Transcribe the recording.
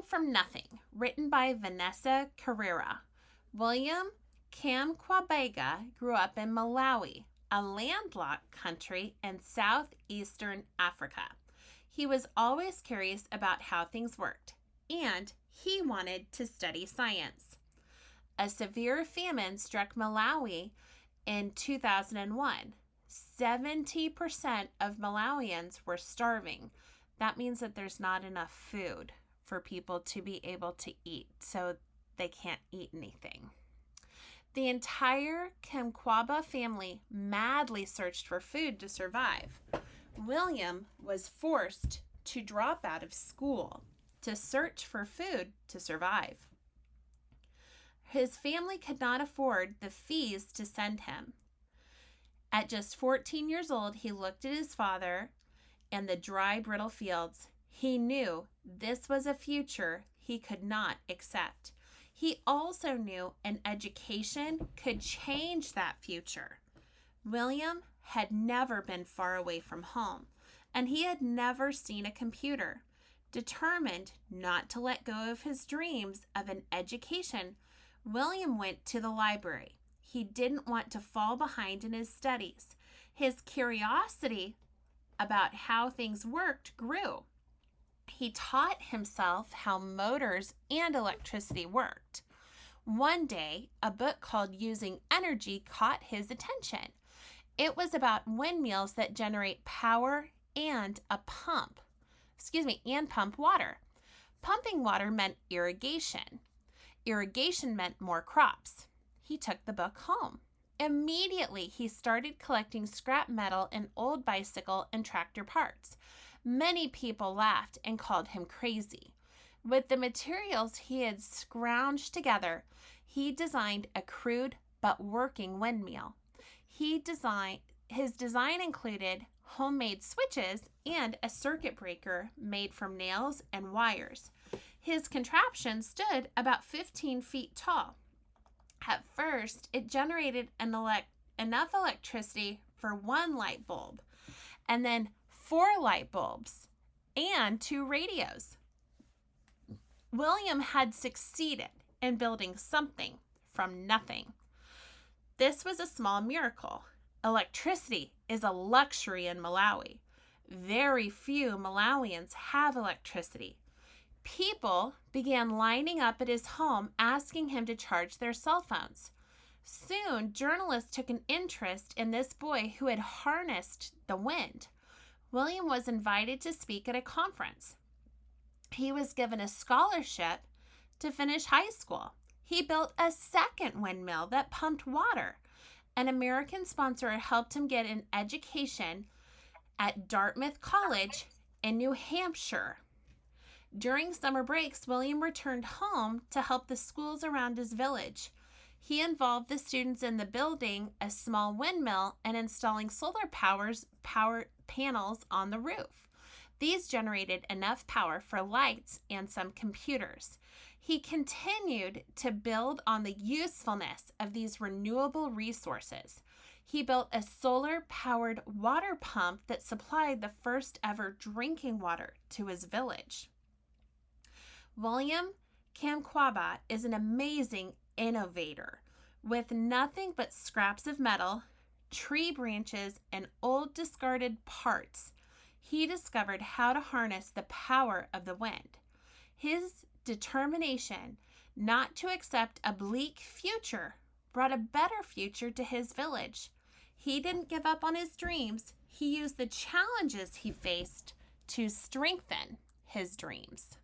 from Nothing, written by Vanessa Carrera. William Kamkwabega grew up in Malawi, a landlocked country in southeastern Africa. He was always curious about how things worked, and he wanted to study science. A severe famine struck Malawi in 2001. 70% of Malawians were starving. That means that there's not enough food for people to be able to eat, so they can't eat anything. The entire Kamkwaba family madly searched for food to survive. William was forced to drop out of school to search for food to survive. His family could not afford the fees to send him. At just 14 years old, he looked at his father and the dry, brittle fields. He knew this was a future he could not accept. He also knew an education could change that future. William had never been far away from home, and he had never seen a computer. Determined not to let go of his dreams of an education, William went to the library. He didn't want to fall behind in his studies. His curiosity about how things worked grew. He taught himself how motors and electricity worked. One day, a book called Using Energy caught his attention. It was about windmills that generate power and pump water. Pumping water meant irrigation. Irrigation meant more crops. He took the book home. Immediately, he started collecting scrap metal and old bicycle and tractor parts. Many people laughed and called him crazy. With the materials he had scrounged together, he designed a crude but working windmill. His design included homemade switches and a circuit breaker made from nails and wires. His contraption stood about 15 feet tall. At first, it generated enough electricity for one light bulb, and then 4 light bulbs and 2 radios. William had succeeded in building something from nothing. This was a small miracle. Electricity is a luxury in Malawi. Very few Malawians have electricity. People began lining up at his home asking him to charge their cell phones. Soon, journalists took an interest in this boy who had harnessed the wind. William was invited to speak at a conference. He was given a scholarship to finish high school. He built a second windmill that pumped water. An American sponsor helped him get an education at Dartmouth College in New Hampshire. During summer breaks, William returned home to help the schools around his village. He involved the students in the building a small windmill and installing solar power panels on the roof. These generated enough power for lights and some computers. He continued to build on the usefulness of these renewable resources. He built a solar-powered water pump that supplied the first ever drinking water to his village. William Kamkwaba is an amazing innovator. With nothing but scraps of metal, tree branches, and old discarded parts, he discovered how to harness the power of the wind. His determination not to accept a bleak future brought a better future to his village. He didn't give up on his dreams. He used the challenges he faced to strengthen his dreams.